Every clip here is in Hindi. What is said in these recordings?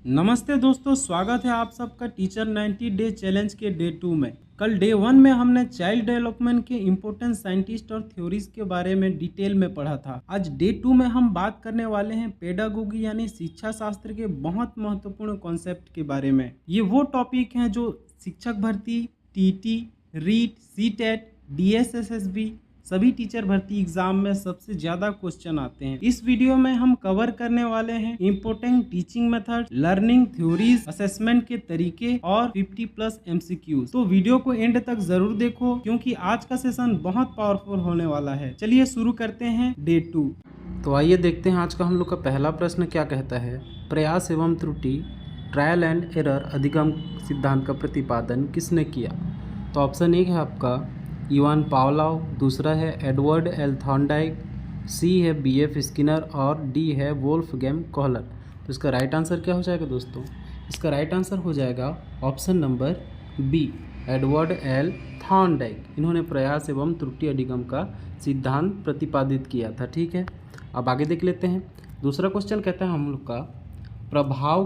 नमस्ते दोस्तों, स्वागत है आप सबका टीचर 90 डे चैलेंज के डे 2 में। कल डे 1 में हमने चाइल्ड डेवलपमेंट के इम्पोर्टेंट साइंटिस्ट और थ्योरीज के बारे में डिटेल में पढ़ा था। आज डे 2 में हम बात करने वाले हैं पेडागोगी यानी शिक्षा शास्त्र के बहुत महत्वपूर्ण कॉन्सेप्ट के बारे में। ये वो टॉपिक हैं जो शिक्षक भर्ती, टीटी, रीट, सीटेट, डीएसएसएसबी सभी टीचर भर्ती एग्जाम में सबसे ज्यादा क्वेश्चन आते हैं। इस वीडियो में हम कवर करने वाले हैं important teaching method, learning theories, assessment के तरीके और 50+ MCQs। तो वीडियो को एंड तक जरूर देखो क्योंकि आज का सेशन बहुत पावरफुल होने वाला है। चलिए शुरू करते हैं डे 2। तो आइए देखते हैं आज का हम लोग का पहला प्रश्न क्या कहता है। प्रयास एवं त्रुटि, ट्रायल एंड एरर अधिगम सिद्धांत का प्रतिपादन किसने किया? तो ऑप्शन एक है आपका इवान पावलोव, दूसरा है एडवर्ड एल थॉर्नडाइक, सी है BF स्किनर और डी है वोल्फगैंग कोहलर। तो इसका राइट आंसर क्या हो जाएगा दोस्तों? इसका राइट आंसर हो जाएगा option number B, Edward L Thorndike. इन्होंने प्रयास एवं त्रुटि अधिगम का सिद्धांत प्रतिपादित किया था। ठीक है, अब आगे देख लेते हैं। दूसरा क्वेश्चन कहता है हम लोग का प्रभाव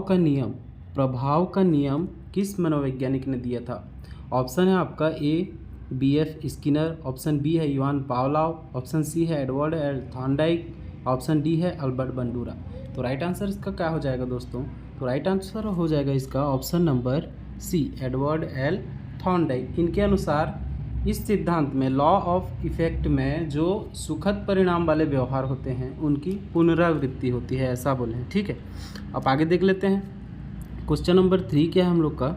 का नियम किस मनोवैज्ञानिक ने दिया था? ऑप्शन है आपका ए BF स्किनर, ऑप्शन बी है इवान पावलोव, ऑप्शन सी है Edward L Thorndike, option D है अल्बर्ट बंडूरा। तो राइट आंसर इसका क्या हो जाएगा दोस्तों? तो राइट आंसर हो जाएगा इसका option number C, Edward L Thorndike. इनके अनुसार इस सिद्धांत में लॉ ऑफ इफेक्ट में जो सुखद परिणाम वाले व्यवहार होते हैं उनकी पुनरावृत्ति होती है, ऐसा बोले हैं। ठीक है, अब आगे देख लेते हैं। क्वेश्चन नंबर 3 क्या है हम लोग का?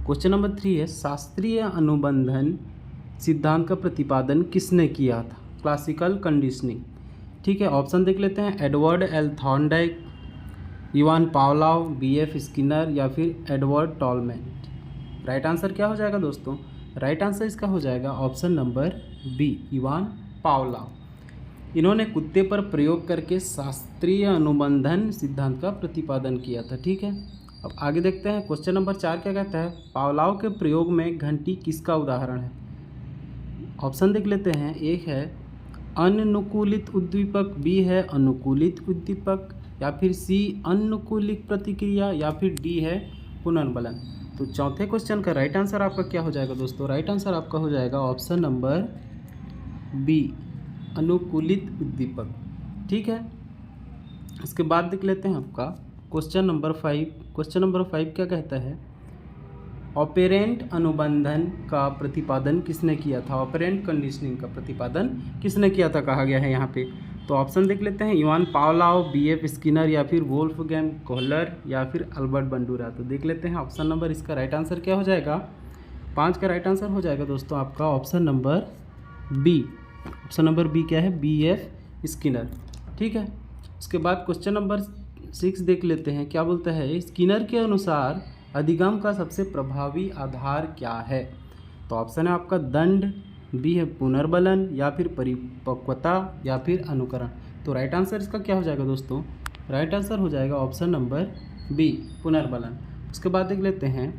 क्वेश्चन नंबर 3 है शास्त्रीय अनुबंधन सिद्धांत का प्रतिपादन किसने किया था? Classical conditioning. ठीक है, ऑप्शन देख लेते हैं। Edward L Thorndike, Ivan Pavlov, BF Skinner या फिर एडवर्ड टॉलमैन। राइट आंसर क्या हो जाएगा दोस्तों? राइट आंसर इसका हो जाएगा option number B, Ivan Pavlov. इन्होंने कुत्ते पर प्रयोग करके शास्त्रीय अनुबंधन सिद्धांत का प्रतिपादन किया था। ठीक है, अब आगे देखते हैं। क्वेश्चन नंबर 4 क्या कहता है? पावलोव के प्रयोग में घंटी किसका उदाहरण है? ऑप्शन देख लेते हैं। एक है अनुकूलित उद्दीपक, बी है अनुकूलित उद्दीपक, या फिर सी अनुकूलित प्रतिक्रिया, या फिर डी है पुनर्बलन। तो चौथे क्वेश्चन का राइट आंसर आपका क्या हो जाएगा दोस्तों? राइट आंसर आपका हो जाएगा ऑप्शन नंबर बी, अनुकूलित उद्दीपक। ठीक है, इसके बाद देख लेते हैं आपका क्वेश्चन नंबर 5। क्वेश्चन नंबर 5 क्या कहता है? ऑपरेंट अनुबंधन का प्रतिपादन किसने किया था? ऑपरेंट कंडीशनिंग का प्रतिपादन किसने किया था कहा गया है यहाँ पे। तो ऑप्शन देख लेते हैं। इवान पावलोव, BF स्किनर या फिर वोल्फगैंग कोहलर या फिर अल्बर्ट बंडूरा। तो देख लेते हैं ऑप्शन नंबर, इसका राइट आंसर क्या हो जाएगा? 5 का राइट आंसर हो जाएगा दोस्तों आपका option number B. Option number B क्या है? BF Skinner. ठीक है, उसके बाद क्वेश्चन नंबर 6 देख लेते हैं। क्या बोलता है? स्किनर के अनुसार अधिगम का सबसे प्रभावी आधार क्या है? तो ऑप्शन है आपका दंड, बी है पुनर्बलन, या फिर परिपक्वता, या फिर अनुकरण। तो राइट आंसर इसका क्या हो जाएगा दोस्तों? राइट आंसर हो जाएगा ऑप्शन नंबर बी, पुनर्बलन। उसके बाद देख लेते हैं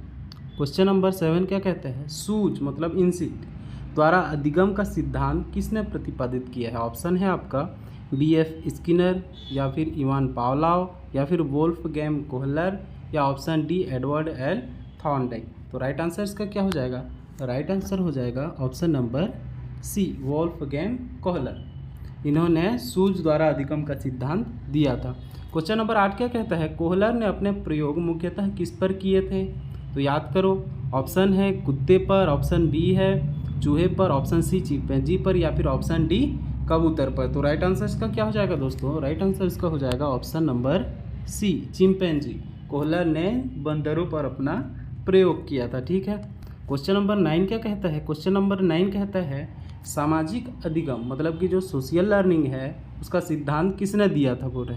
क्वेश्चन नंबर 7 क्या कहते हैं? सूज मतलब इंसिट द्वारा अधिगम का सिद्धांत किसने प्रतिपादित किया है? ऑप्शन है आपका BF स्किनर, या फिर इवान पावलोव, या फिर वोल्फगैंग कोहलर, या option D Edward L Thorndike. तो राइट आंसर इसका क्या हो जाएगा? राइट आंसर हो जाएगा option number C, Wolfgang Kohler. इन्होंने सूज द्वारा अधिगम का सिद्धांत दिया था। क्वेश्चन नंबर 8 क्या कहता है? कोहलर ने अपने प्रयोग मुख्यतः किस पर किए थे? तो याद करो, ऑप्शन है कुत्ते पर, ऑप्शन बी है चूहे पर, ऑप्शन सी चिंपैंजी पर, या फिर ऑप्शन डी कबूतर पर। तो राइट आंसर इसका क्या हो जाएगा दोस्तों? राइट आंसर इसका हो जाएगा option number C, chimpanzee. Kohler ने बंदरों पर अपना प्रयोग किया था। ठीक है, क्वेश्चन नंबर 9 क्या कहता है? क्वेश्चन नंबर 9 कहता है सामाजिक अधिगम मतलब कि जो सोशल लर्निंग है उसका सिद्धांत किसने दिया था बोले?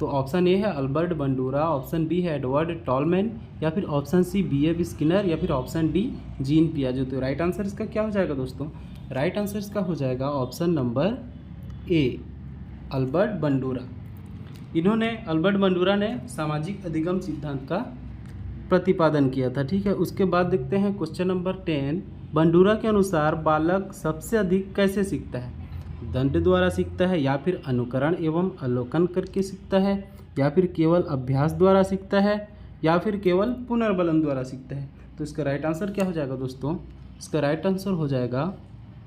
तो ऑप्शन ए है अल्बर्ट बंडूरा, ऑप्शन बी है एडवर्ड टॉलमैन, या फिर ऑप्शन सी BF स्किनर, या फिर ऑप्शन डी जीन पियाजे। तो राइट आंसर इसका क्या हो जाएगा दोस्तों? राइट आंसर इसका हो जाएगा option number A, Albert Bandura. Albert Bandura ने सामाजिक अधिगम सिद्धांत का प्रतिपादन किया था। ठीक है, उसके बाद देखते हैं क्वेश्चन नंबर 10। बंडूरा के अनुसार बालक सबसे अधिक कैसे सीखता है? दंड द्वारा सीखता है, या फिर अनुकरण एवं अवलोकन करके सीखता है, या फिर केवल अभ्यास द्वारा सीखता है, या फिर केवल पुनर्बलन द्वारा सीखता है। तो इसका राइट आंसर क्या हो जाएगा दोस्तों? इसका राइट आंसर हो जाएगा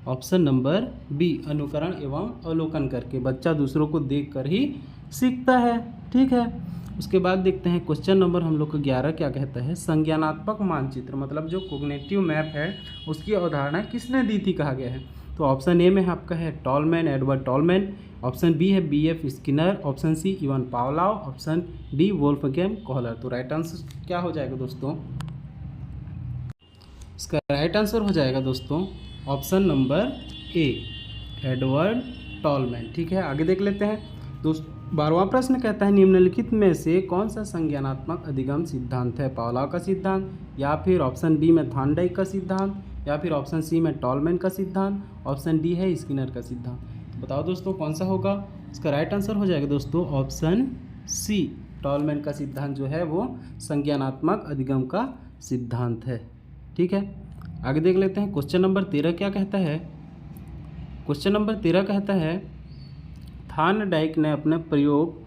ऑप्शन नंबर बी, अनुकरण एवं अवलोकन करके। बच्चा दूसरों को देखकर ही सीखता है। ठीक है, उसके बाद देखते हैं क्वेश्चन नंबर हम लोग का 11 क्या कहता है। संज्ञानात्मक मानचित्र मतलब जो कोग्निटिव मैप है उसकी अवधारणा किसने दी थी कहा गया है। तो ऑप्शन ए में आपका है Tolman, Edward Tolman. Option B है बी.एफ. Skinner. Option C Ivan Pavlov. Option D Wolfgang Kohler. तो राइट आंसर क्या हो जाएगा दोस्तों? इसका राइट आंसर हो जाएगा दोस्तों option number A, Edward tall man. ठीक है, आगे देख लेते हैं दोस्त। 12वां प्रश्न कहता है निम्नलिखित में से कौन सा संज्ञानात्मक अधिगम सिद्धांत है? पावलोव का सिद्धांत, या फिर ऑप्शन बी में थॉर्नडाइक का सिद्धांत, या फिर ऑप्शन सी में टॉलमैन का सिद्धांत, ऑप्शन डी है स्किनर का सिद्धांत। तो बताओ दोस्तों कौन सा होगा? इसका राइट आंसर हो जाएगा दोस्तों ऑप्शन सी, टॉलमैन का सिद्धांत जो है वो संज्ञानात्मक अधिगम का सिद्धांत है। ठीक है, आगे देख लेते हैं क्वेश्चन नंबर 13 क्या कहता है। क्वेश्चन नंबर 13 कहता है थॉर्नडाइक ने अपने प्रयोग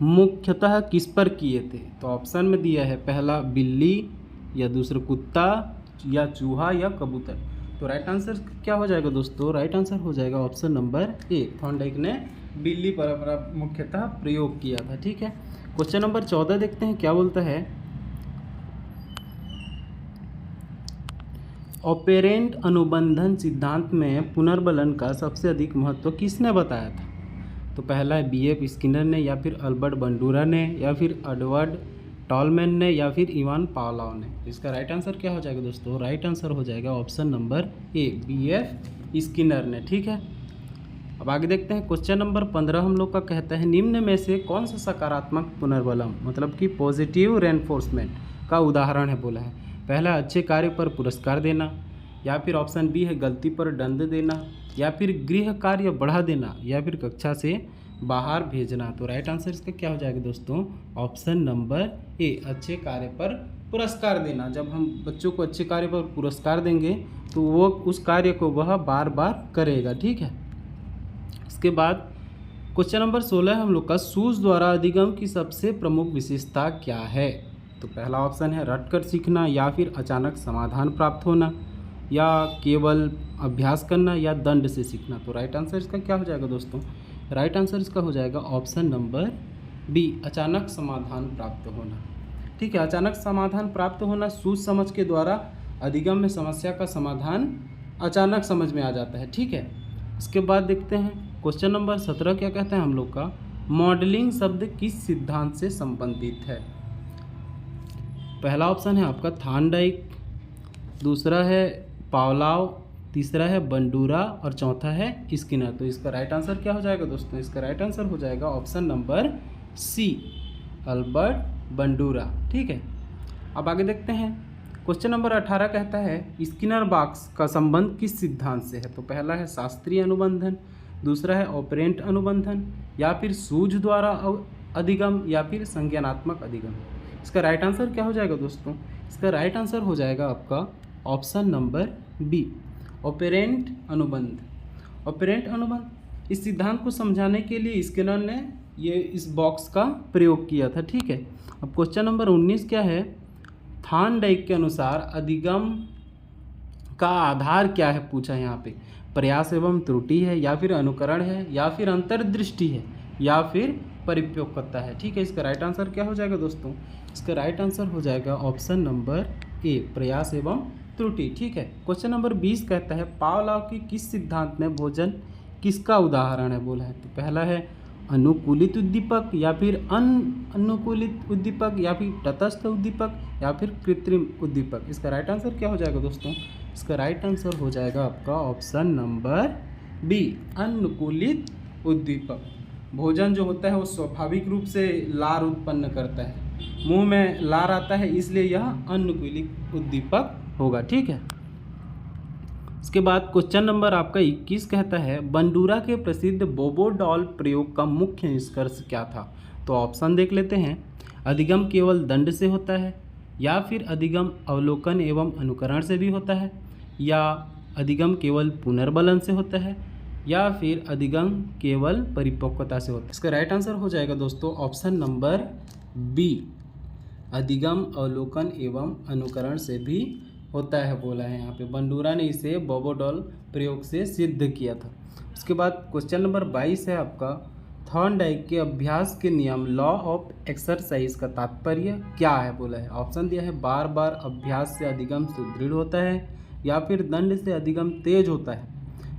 मुख्यतः किस पर किए थे? तो ऑप्शन में दिया है पहला बिल्ली, या दूसरा कुत्ता, या चूहा, या कबूतर। तो राइट आंसर क्या हो जाएगा दोस्तों? राइट आंसर हो जाएगा ऑप्शन नंबर ए, थॉर्नडाइक ने बिल्ली पर मुख्यतः प्रयोग किया था। ठीक है, क्वेश्चन नंबर 14 देखते हैं क्या बोलता है। ऑपेरेंट अनुबंधन सिद्धांत में पुनर्बलन का सबसे अधिक महत्व किसने बताया था? तो पहला है बी.एफ. स्किनर ने, या फिर अल्बर्ट बंडूरा ने, या फिर एडवर्ड टॉलमैन ने, या फिर इवान पावलोव ने। इसका राइट आंसर क्या हो जाएगा दोस्तों? राइट आंसर हो जाएगा option number A, BF. Skinner ने। ठीक है, अब आगे देखते हैं क्वेश्चन नंबर 15 हम लोग का कहता है निम्न में से कौन सा सकारात्मक पुनर्बलम मतलब कि पॉजिटिव रेनफोर्समेंट का उदाहरण है बोला है। पहला अच्छे कार्य पर पुरस्कार देना, या फिर ऑप्शन बी है गलती पर दंड देना, या फिर गृह कार्य बढ़ा देना, या फिर कक्षा से बाहर भेजना। तो राइट आंसर इसका क्या हो जाएगा दोस्तों? ऑप्शन नंबर ए, अच्छे कार्य पर पुरस्कार देना। जब हम बच्चों को अच्छे कार्य पर पुरस्कार देंगे तो वो उस कार्य को वह बार बार करेगा। ठीक है, इसके बाद क्वेश्चन नंबर 16 हम लोग का सूझ द्वारा अधिगम की सबसे प्रमुख विशेषता क्या है? तो पहला ऑप्शन है रटकर सीखना, या फिर अचानक समाधान प्राप्त होना, या केवल अभ्यास करना, या दंड से सीखना। तो राइट आंसर इसका क्या हो जाएगा दोस्तों? राइट आंसर इसका हो जाएगा ऑप्शन नंबर बी, अचानक समाधान प्राप्त होना। ठीक है, अचानक समाधान प्राप्त होना सूझ समझ के द्वारा अधिगम में समस्या का समाधान अचानक समझ में आ जाता है। ठीक है, इसके बाद देखते हैं क्वेश्चन नंबर 17 क्या कहते हैं हम लोग का। मॉडलिंग शब्द किस सिद्धांत से संबंधित है? पहला ऑप्शन है आपका थॉर्नडाइक, दूसरा है पावलोव, तीसरा है बंडूरा, और चौथा है स्किनर। तो इसका राइट आंसर क्या हो जाएगा दोस्तों? इसका राइट आंसर हो जाएगा option number C, Albert Bandura. ठीक है, अब आगे देखते हैं क्वेश्चन नंबर 18 कहता है स्किनर बॉक्स का संबंध किस सिद्धांत से है? तो पहला है शास्त्रीय अनुबंधन, दूसरा है ऑपरेंट अनुबंधन, या फिर सूझ द्वारा अधिगम, या फिर संज्ञानात्मक अधिगम। इसका राइट आंसर क्या हो जाएगा दोस्तों? इसका राइट आंसर हो जाएगा आपका ऑप्शन नंबर बी, ऑपरेंट अनुबंध। ऑपरेंट अनुबंध इस सिद्धांत को समझाने के लिए स्किनर ने ये इस बॉक्स का प्रयोग किया था। ठीक है, अब क्वेश्चन नंबर 19 क्या है। थॉर्नडाइक के अनुसार अधिगम का आधार क्या है पूछा है यहाँ पे। प्रयास एवं त्रुटि है, या फिर अनुकरण है, या फिर अंतर्दृष्टि है, या फिर परिपक्वता है। ठीक है, इसका राइट आंसर क्या हो जाएगा दोस्तों? इसका राइट आंसर हो जाएगा ऑप्शन नंबर ए, प्रयास एवं त्रुटि। ठीक है, क्वेश्चन नंबर 20 कहता है पावलोव की किस सिद्धांत में भोजन किसका उदाहरण है बोला है। तो पहला है अनुकूलित उद्दीपक, या फिर अनुकूलित उद्दीपक, या फिर तटस्थ उद्दीपक, या फिर कृत्रिम उद्दीपक। इसका राइट आंसर क्या हो जाएगा दोस्तों? इसका राइट आंसर हो जाएगा आपका ऑप्शन नंबर बी, अनुकूलित उद्दीपक। भोजन जो होता है वो स्वाभाविक रूप से लार उत्पन्न करता है, मुंह में लार आता है, इसलिए यह अनुकूलित उद्दीपक होगा। ठीक है, इसके बाद क्वेश्चन नंबर आपका 21 कहता है बंडूरा के प्रसिद्ध बोबो डॉल प्रयोग का मुख्य निष्कर्ष क्या था। तो ऑप्शन देख लेते हैं। अधिगम केवल दंड से होता है, या फिर अधिगम अवलोकन एवं अनुकरण से भी होता है, या अधिगम केवल पुनर्बलन से होता है, या फिर अधिगम केवल परिपक्वता से होता है। इसका राइट आंसर हो जाएगा दोस्तों ऑप्शन नंबर बी, अधिगम अवलोकन एवं अनुकरण से भी होता है बोला है यहाँ पे। बंडूरा ने इसे बोबोडॉल प्रयोग से सिद्ध किया था। उसके बाद क्वेश्चन नंबर 22 है आपका, थॉर्नडाइक के अभ्यास के नियम लॉ ऑफ एक्सरसाइज का तात्पर्य क्या है बोला है। ऑप्शन दिया है बार बार अभ्यास से अधिगम सुदृढ़ होता है, या फिर दंड से अधिगम तेज होता है,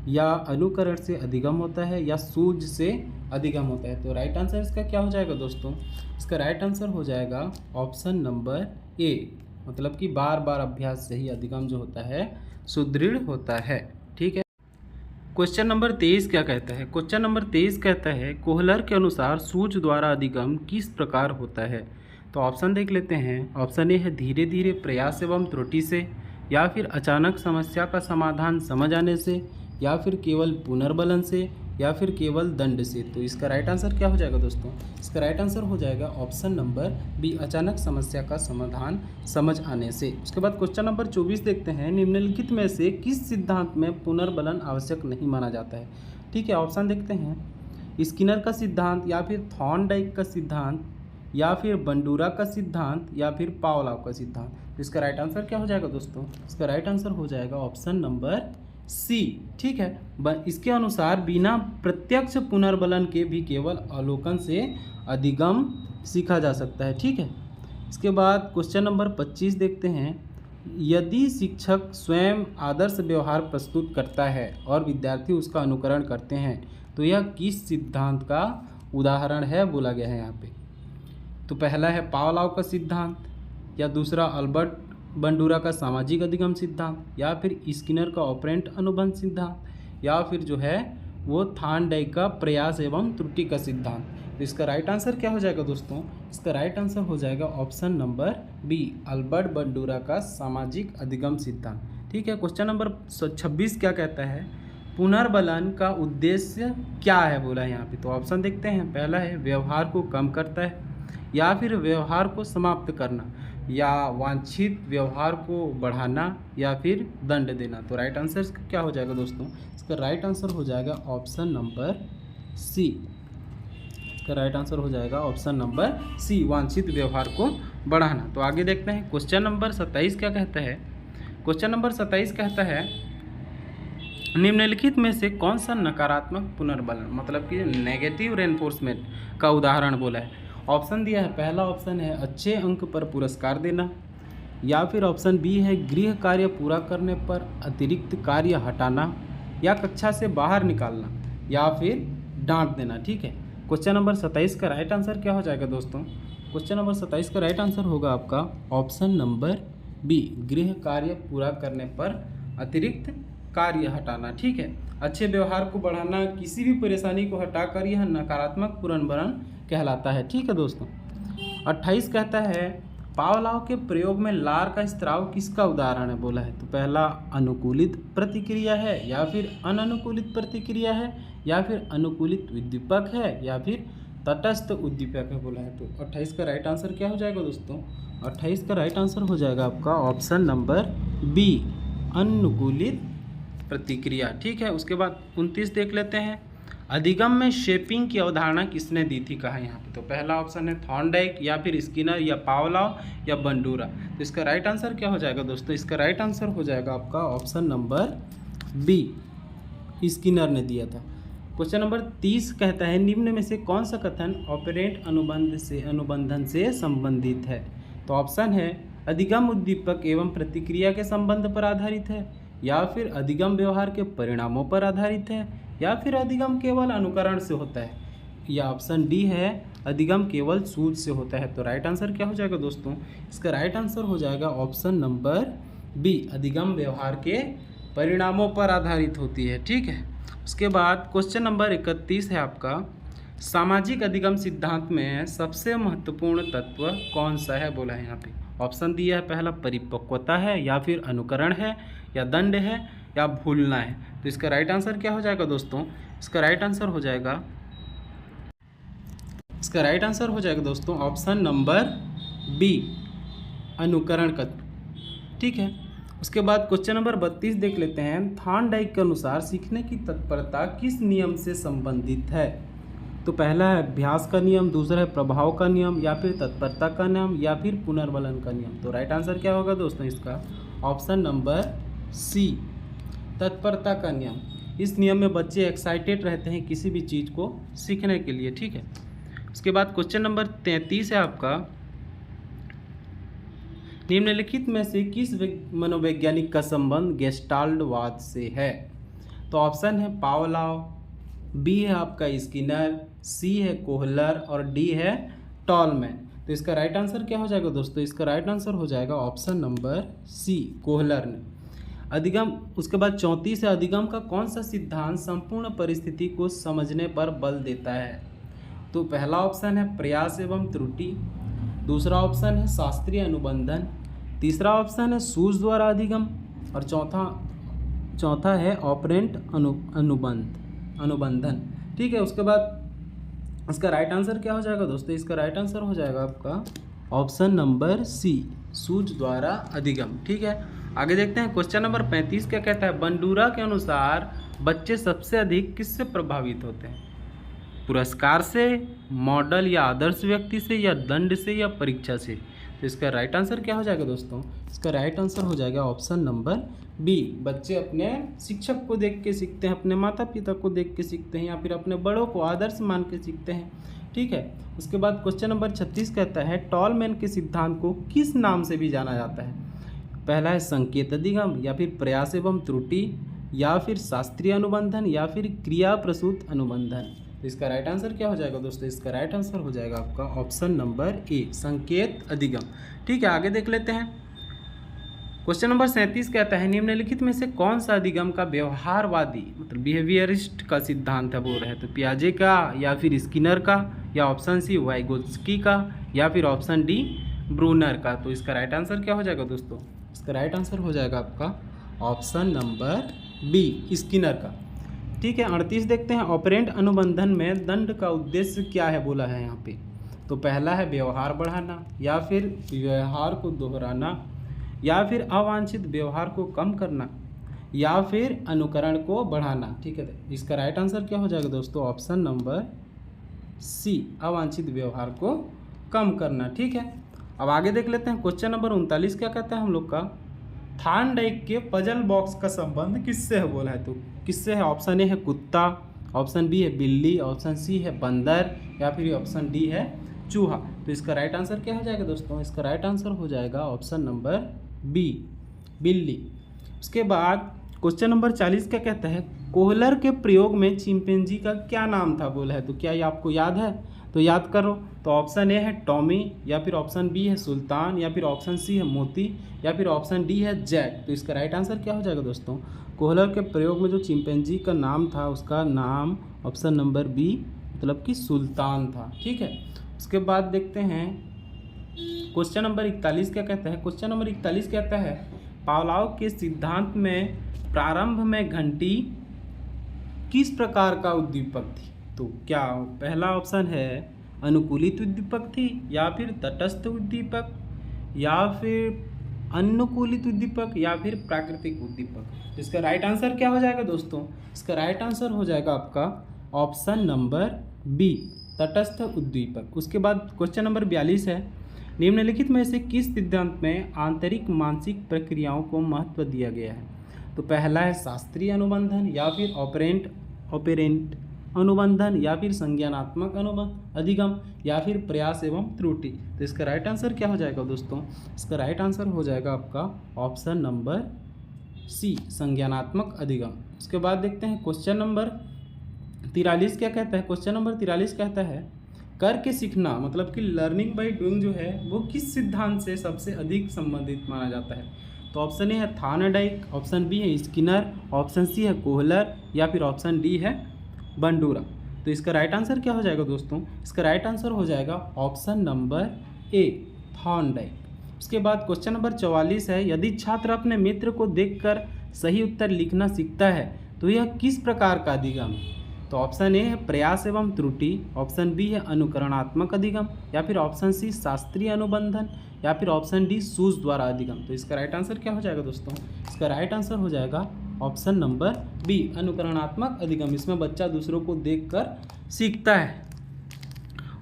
या अनुकरण से अधिगम होता है, या सूझ से अधिगम होता है। तो राइट आंसर इसका क्या हो जाएगा दोस्तों? इसका राइट आंसर हो जाएगा ऑप्शन नंबर ए, मतलब कि बार बार अभ्यास से ही अधिगम जो होता है सुदृढ़ होता है। ठीक है। क्वेश्चन नंबर 23 क्या कहता है? क्वेश्चन नंबर 23 कहता है कोहलर के अनुसार सूझ द्वारा अधिगम किस प्रकार होता है। तो ऑप्शन देख लेते हैं। ऑप्शन ए है धीरे धीरे प्रयास एवं त्रुटि से, या फिर अचानक समस्या का समाधान समझ आने से, या फिर केवल पुनर्बलन से, या फिर केवल दंड से। तो इसका राइट आंसर क्या हो जाएगा दोस्तों? इसका राइट आंसर हो जाएगा ऑप्शन नंबर बी, अचानक समस्या का समाधान समझ आने से। उसके बाद क्वेश्चन नंबर 24 देखते हैं, निम्नलिखित में से किस सिद्धांत में पुनर्बलन आवश्यक नहीं माना जाता है। ठीक है, ऑप्शन देखते हैं। स्किनर का सिद्धांत, या फिर थॉर्नडाइक का सिद्धांत, या फिर बंडूरा का सिद्धांत, या फिर पावलोव का सिद्धांत। तो इसका राइट आंसर क्या हो जाएगा दोस्तों? इसका राइट आंसर हो जाएगा ऑप्शन नंबर सी। ठीक है, इसके अनुसार बिना प्रत्यक्ष पुनर्बलन के भी केवल अवलोकन से अधिगम सीखा जा सकता है। ठीक है। इसके बाद क्वेश्चन नंबर 25 देखते हैं, यदि शिक्षक स्वयं आदर्श व्यवहार प्रस्तुत करता है और विद्यार्थी उसका अनुकरण करते हैं तो यह किस सिद्धांत का उदाहरण है बोला गया है यहाँ पे। तो पहला है पावलोव का सिद्धांत, या दूसरा अल्बर्ट बंडूरा का सामाजिक अधिगम सिद्धांत, या फिर स्किनर का ऑपरेंट अनुबंध सिद्धांत, या फिर जो है वो थॉर्नडाइक का प्रयास एवं त्रुटि का सिद्धांत। तो इसका राइट आंसर क्या हो जाएगा दोस्तों? इसका राइट आंसर हो जाएगा option number B, Albert Bandura का सामाजिक अधिगम सिद्धांत। ठीक है। क्वेश्चन नंबर 26 क्या कहता है, पुनर्बलन का उद्देश्य क्या है बोला है यहाँ पे। तो ऑप्शन देखते हैं। पहला है व्यवहार को कम करता है, या फिर व्यवहार को समाप्त करना, या वांछित व्यवहार को बढ़ाना, या फिर दंड देना। तो राइट आंसर क्या हो जाएगा दोस्तों? इसका राइट आंसर हो जाएगा ऑप्शन नंबर सी। इसका राइट आंसर हो जाएगा ऑप्शन नंबर सी, वांछित व्यवहार को बढ़ाना। तो आगे देखते हैं क्वेश्चन नंबर 27 क्या कहता है। क्वेश्चन नंबर 27 कहता है निम्नलिखित में से कौन सा नकारात्मक पुनर्बलन, मतलब कि नेगेटिव रेनफोर्समेंट का उदाहरण बोला है। ऑप्शन दिया है। पहला ऑप्शन है अच्छे अंक पर पुरस्कार देना, या फिर ऑप्शन बी है गृह कार्य पूरा करने पर अतिरिक्त कार्य हटाना, या कक्षा से बाहर निकालना, या फिर डांट देना। ठीक है। क्वेश्चन नंबर 27 का राइट आंसर क्या हो जाएगा दोस्तों? क्वेश्चन नंबर 27 का राइट आंसर होगा आपका ऑप्शन नंबर बी, गृह कार्य पूरा करने पर अतिरिक्त कार्य हटाना। ठीक है। अच्छे व्यवहार को बढ़ाना, किसी भी परेशानी को हटाकर यह नकारात्मक पुनर्बलन कहलाता है। ठीक है दोस्तों। 28 कहता है पावलोव के प्रयोग में लार का स्त्राव किसका उदाहरण है बोला है। तो पहला अनुकूलित प्रतिक्रिया है, या फिर अननुकूलित प्रतिक्रिया है, या फिर अनुकूलित उद्दीपक है, या फिर तटस्थ उद्दीपक है बोला है। तो 28 का राइट आंसर क्या हो जाएगा दोस्तों? 28 का राइट आंसर हो जाएगा आपका ऑप्शन नंबर बी, अनुकूलित प्रतिक्रिया। ठीक है। उसके बाद 29 देख लेते हैं, अधिगम में शेपिंग की अवधारणा किसने दी थी कहा यहाँ पे। तो पहला ऑप्शन है थॉर्नडाइक, या फिर स्किनर, या पावलोव, या बंडूरा। तो इसका राइट आंसर क्या हो जाएगा दोस्तों? इसका राइट आंसर हो जाएगा आपका ऑप्शन नंबर बी, स्किनर ने दिया था। क्वेश्चन नंबर 30 कहता है निम्न में से कौन सा कथन ऑपरेंट अनुबंधन से संबंधित है। तो ऑप्शन है अधिगम उद्दीपक एवं प्रतिक्रिया के संबंध पर आधारित है, या फिर अधिगम व्यवहार के परिणामों पर आधारित है, या फिर अधिगम केवल अनुकरण से होता है, या ऑप्शन डी है अधिगम केवल सूझ से होता है। तो राइट आंसर क्या हो जाएगा दोस्तों? इसका राइट आंसर हो जाएगा ऑप्शन नंबर बी, अधिगम व्यवहार के परिणामों पर आधारित होती है। ठीक है। उसके बाद क्वेश्चन नंबर 31 है आपका, सामाजिक अधिगम सिद्धांत में सबसे महत्वपूर्ण तत्व कौन सा है बोला है यहाँ पे। ऑप्शन दिया है। पहला परिपक्वता है, या फिर अनुकरण है, या दंड है, या भूलना है। तो इसका राइट आंसर क्या हो जाएगा दोस्तों? इसका राइट आंसर हो जाएगा दोस्तों ऑप्शन नंबर बी, अनुकरण का। ठीक है। उसके बाद क्वेश्चन नंबर 32 देख लेते हैं। थॉर्नडाइक के अनुसार सीखने की तत्परता किस नियम से संबंधित है? तो पहला है अभ्यास का नियम, दूसरा है प्रभाव का नियम, या फिर तत्परता का नियम, या फिर पुनर्बलन का नियम। तो राइट आंसर क्या होगा दोस्तों इसका? ऑप्शन नंबर सी, तत्परता का नियम। इस नियम में बच्चे एक्साइटेड रहते हैं किसी भी चीज़ को सीखने के लिए, ठीक है। उसके बाद क्वेश्चन नंबर 33 है आपका, निम्नलिखित में से किस मनोवैज्ञानिक का संबंध गेस्टाल्टवाद से है? तो ऑप्शन है पावलोव, बी है आपका स्किनर, सी है कोहलर और डी है टॉलमैन। तो इसका राइट आंसर क्या हो जाएगा दोस्तों? इसका राइट आंसर हो जाएगा ऑप्शन नंबर सी, कोहलर ने। अधिगम, उसके बाद 34 है, अधिगम का कौन सा सिद्धांत संपूर्ण परिस्थिति को समझने पर बल देता है? तो पहला ऑप्शन है प्रयास एवं त्रुटि, दूसरा ऑप्शन है शास्त्रीय अनुबंधन, तीसरा ऑप्शन है सूझ द्वारा अधिगम और चौथा है ऑपरेंट अनुबंधन, ठीक है। उसके बाद इसका राइट आंसर क्या हो जाएगा दोस्तों? इसका राइट आंसर हो जाएगा आपका ऑप्शन नंबर सी, सूझ द्वारा अधिगम, ठीक है। आगे देखते हैं क्वेश्चन नंबर 35 क्या कहता है? बंडूरा के अनुसार बच्चे सबसे अधिक किससे प्रभावित होते हैं? पुरस्कार से, मॉडल या आदर्श व्यक्ति से, या दंड से, या परीक्षा से। तो इसका राइट आंसर क्या हो जाएगा दोस्तों? इसका राइट आंसर हो जाएगा ऑप्शन नंबर बी, बच्चे अपने शिक्षक को देख के सीखते हैं, अपने माता पिता को देख के सीखते हैं, या फिर अपने बड़ों को आदर्श मान के सीखते हैं, ठीक है। उसके बाद क्वेश्चन नंबर 36 कहता है टॉलमैन के सिद्धांत को किस नाम से भी जाना जाता है? पहला है संकेत अधिगम, या फिर प्रयास एवं त्रुटि, या फिर शास्त्रीय अनुबंधन, या फिर क्रिया प्रसूत अनुबंधन। तो इसका राइट आंसर क्या हो जाएगा दोस्तों? इसका राइट आंसर हो जाएगा आपका ऑप्शन नंबर ए, संकेत अधिगम, ठीक है। आगे देख लेते हैं क्वेश्चन नंबर 37 कहता है निम्नलिखित में से कौन सा अधिगम का व्यवहारवादी मतलब बिहेवियरिस्ट का सिद्धांत है वो है? तो पियाजे का, या फिर स्किनर का, या ऑप्शन सी वाइगोत्स्की का, या फिर ऑप्शन डी ब्रूनर का। तो इसका राइट आंसर क्या हो जाएगा दोस्तों? इसका राइट आंसर हो जाएगा आपका ऑप्शन नंबर बी, स्किनर का, ठीक है। 38 देखते हैं, ऑपरेंट अनुबंधन में दंड का उद्देश्य क्या है बोला है यहाँ पे? तो पहला है व्यवहार बढ़ाना, या फिर व्यवहार को दोहराना, या फिर अवांछित व्यवहार को कम करना, या फिर अनुकरण को बढ़ाना, ठीक है। इसका राइट आंसर क्या हो जाएगा दोस्तों? ऑप्शन नंबर सी, अवांछित व्यवहार को कम करना, ठीक है। अब आगे देख लेते हैं क्वेश्चन नंबर 39 क्या कहता है हम लोग का? थॉर्नडाइक के पजल बॉक्स का संबंध किससे है बोला है? तो किससे है? ऑप्शन ए है कुत्ता, ऑप्शन बी है बिल्ली, ऑप्शन सी है बंदर, या फिर ऑप्शन डी है चूहा। तो इसका राइट आंसर क्या हो जाएगा दोस्तों? इसका राइट आंसर हो जाएगा ऑप्शन नंबर बी, बिल्ली। उसके बाद क्वेश्चन नंबर 40 क्या कहता है? कोहलर के प्रयोग में चिंपैंजी का क्या नाम था बोला है? तो क्या ये आपको याद है? तो याद करो। तो ऑप्शन ए है टॉमी, या फिर ऑप्शन बी है सुल्तान, या फिर ऑप्शन सी है मोती, या फिर ऑप्शन डी है जैक। तो इसका राइट आंसर क्या हो जाएगा दोस्तों? कोहलर के प्रयोग में जो चिंपैंजी का नाम था उसका नाम ऑप्शन नंबर बी मतलब कि सुल्तान था, ठीक है। उसके बाद देखते हैं क्वेश्चन नंबर 41 क्या कहता है? क्वेश्चन नंबर 41 कहता है पावलोव के सिद्धांत में प्रारंभ में घंटी किस प्रकार का उद्दीपक थी? तो क्या पहला ऑप्शन है अनुकूलित उद्दीपक थी, या फिर तटस्थ उद्दीपक, या फिर अनुकूलित उद्दीपक, या फिर प्राकृतिक उद्दीपक। इसका राइट आंसर क्या हो जाएगा दोस्तों? इसका राइट आंसर हो जाएगा आपका ऑप्शन नंबर बी, तटस्थ उद्दीपक। उसके बाद क्वेश्चन नंबर 42 है निम्नलिखित में से किस सिद्धांत में आंतरिक मानसिक प्रक्रियाओं को महत्व दिया गया है? तो पहला है शास्त्रीय अनुबंधन, या फिर ऑपरेंट अनुबंधन, या फिर संज्ञानात्मक अधिगम, या फिर प्रयास एवं त्रुटि। तो इसका राइट आंसर क्या हो जाएगा दोस्तों? इसका राइट आंसर हो जाएगा आपका ऑप्शन नंबर सी, संज्ञानात्मक अधिगम। उसके बाद देखते हैं क्वेश्चन नंबर 43 क्या कहता है? क्वेश्चन नंबर 43 कहता है करके सीखना मतलब कि लर्निंग बाय डूइंग जो है वो किस सिद्धांत से सबसे अधिक संबंधित माना जाता है? तो ऑप्शन ए है थॉर्नडाइक, ऑप्शन बी है स्किनर, ऑप्शन सी है कोहलर, या फिर ऑप्शन डी है बंडूरा। तो इसका राइट आंसर क्या हो जाएगा दोस्तों? इसका राइट आंसर हो जाएगा ऑप्शन नंबर ए, थॉर्नडाइक। उसके बाद क्वेश्चन नंबर 44 है यदि छात्र अपने मित्र को देखकर सही उत्तर लिखना सीखता है तो यह किस प्रकार का अधिगम है? तो ऑप्शन ए है प्रयास एवं त्रुटि, ऑप्शन बी है अनुकरणात्मक अधिगम, या फिर ऑप्शन सी शास्त्रीय अनुबंधन, या फिर ऑप्शन डी सूझ द्वारा अधिगम। तो इसका राइट आंसर क्या हो जाएगा दोस्तों? इसका राइट आंसर हो जाएगा ऑप्शन नंबर बी, अनुकरणात्मक अधिगम। इसमें बच्चा दूसरों को देखकर सीखता है।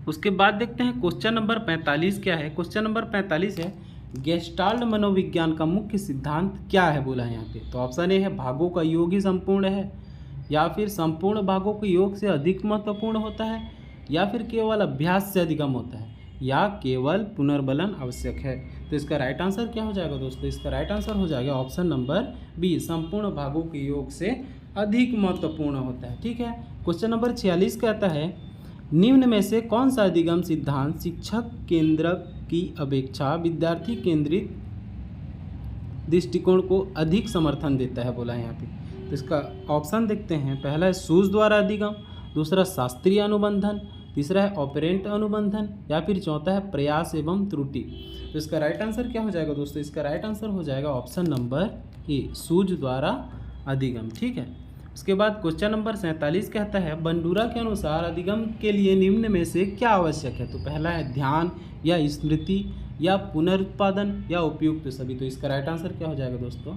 उसके बाद देखते हैं क्वेश्चन नंबर 45 क्या है। क्वेश्चन नंबर 45 है गेस्टाल्ट मनोविज्ञान का मुख्य सिद्धांत क्या है, बोला है यहाँ पे। तो ऑप्शन ए है भागों का योग ही संपूर्ण है, या फिर संपूर्ण भागों के योग से अधिक महत्वपूर्ण होता है, या फिर केवल अभ्यास से अधिगम होता है, या केवल पुनर्बलन आवश्यक है। तो इसका राइट आंसर क्या हो जाएगा दोस्तों? इसका राइट आंसर हो जाएगा ऑप्शन नंबर बी, संपूर्ण भागों के योग से अधिक महत्वपूर्ण होता है। ठीक है। क्वेश्चन नंबर 46 कहता है निम्न में से कौन सा अधिगम सिद्धांत शिक्षक केंद्रक की अपेक्षा विद्यार्थी केंद्रित दृष्टिकोण को अधिक समर्थन देता है, बोला है यहाँ पे। तो इसका ऑप्शन देखते हैं। पहला है सूझ द्वारा अधिगम, दूसरा शास्त्रीय अनुबंधन, तीसरा है ऑपरेंट अनुबंधन, या फिर चौथा है प्रयास एवं त्रुटि। तो इसका राइट आंसर क्या हो जाएगा दोस्तों? इसका राइट आंसर हो जाएगा ऑप्शन नंबर ए, सूझ द्वारा अधिगम। ठीक है। उसके बाद क्वेश्चन नंबर 47 कहता है बंडूरा के अनुसार अधिगम के लिए निम्न में से क्या आवश्यक है। तो पहला है ध्यान, या स्मृति, या पुनरुत्पादन, या उपयुक्त सभी। तो इसका राइट आंसर क्या हो जाएगा दोस्तों?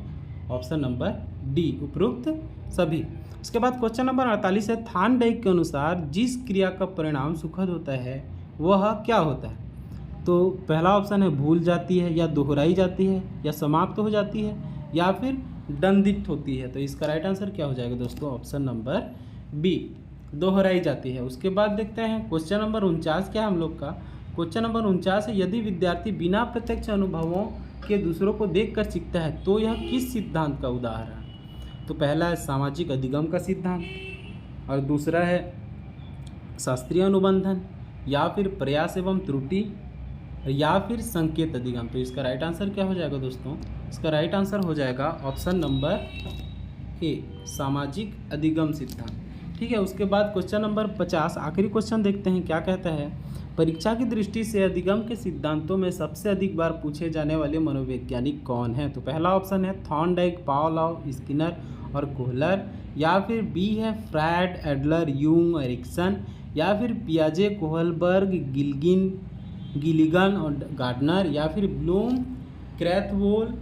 ऑप्शन नंबर डी, उपयुक्त सभी। उसके बाद क्वेश्चन नंबर 48 है थॉर्नडाइक के अनुसार जिस क्रिया का परिणाम सुखद होता है वह क्या होता है। तो पहला ऑप्शन है भूल जाती है, या दोहराई जाती है, या समाप्त हो जाती है, या फिर दंडित होती है। तो इसका राइट आंसर क्या हो जाएगा दोस्तों? ऑप्शन नंबर बी, दोहराई जाती है। उसके बाद देखते हैं क्वेश्चन नंबर 49 क्या है हम लोग का। क्वेश्चन नंबर 49 है यदि विद्यार्थी बिना प्रत्यक्ष अनुभवों के दूसरों को देखकर सीखता है तो यह किस सिद्धांत का उदाहरण है। तो पहला है सामाजिक अधिगम का सिद्धांत, और दूसरा है शास्त्रीय अनुबंधन, या फिर प्रयास एवं त्रुटि, या फिर संकेत अधिगम। तो इसका राइट आंसर क्या हो जाएगा दोस्तों? इसका राइट आंसर हो जाएगा ऑप्शन नंबर ए, सामाजिक अधिगम सिद्धांत। ठीक है। उसके बाद क्वेश्चन नंबर 50 आखिरी क्वेश्चन देखते हैं क्या कहता है। परीक्षा की दृष्टि से अधिगम के सिद्धांतों में सबसे अधिक बार पूछे जाने वाले मनोवैज्ञानिक कौन है। तो पहला ऑप्शन है थॉर्नडाइक, पावलोव, स्किनर और कोहलर, या फिर बी है फ्रायड, एडलर, यूंग, एरिक्सन, या फिर पियाजे, कोहलबर्ग, गिलिगन और गार्डनर, या फिर ब्लूम, क्रैथवोल,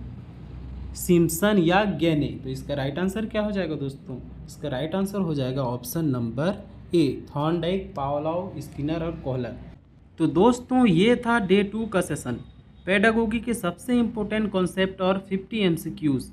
सिम्पसन, या गेने। तो इसका राइट आंसर क्या हो जाएगा दोस्तों? इसका राइट आंसर हो जाएगा option number A, Thorndike, Pavlov, Skinner और कोहलर। तो दोस्तों ये था डे 2 का सेशन, पेडागोगी के सबसे इम्पोर्टेंट कॉन्सेप्ट और 50 MCQs।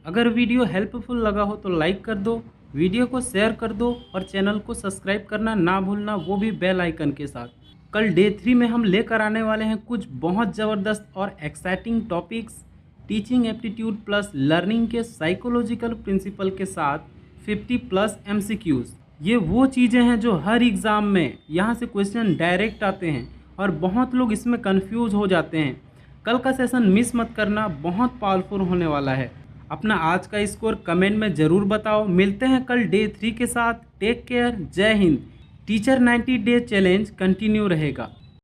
अगर वीडियो हेल्पफुल लगा हो तो लाइक कर दो, वीडियो को शेयर कर दो, और चैनल को सब्सक्राइब करना ना भूलना, वो भी बेल आइकन के साथ। कल डे 3 में हम लेकर आने वाले हैं कुछ बहुत ज़बरदस्त और exciting topics, teaching aptitude plus learning के साइकोलॉजिकल प्रिंसिपल के साथ 50+ MCQs। ये वो चीज़ें हैं जो हर एग्ज़ाम में यहाँ से क्वेश्चन डायरेक्ट आते हैं और बहुत लोग इसमें कंफ्यूज हो जाते हैं। कल का सेशन मिस मत करना, बहुत पावरफुल होने वाला है। अपना आज का स्कोर कमेंट में ज़रूर बताओ। मिलते हैं कल डे 3 के साथ। टेक केयर, जय Hind. Teacher 90 day challenge continue रहेगा।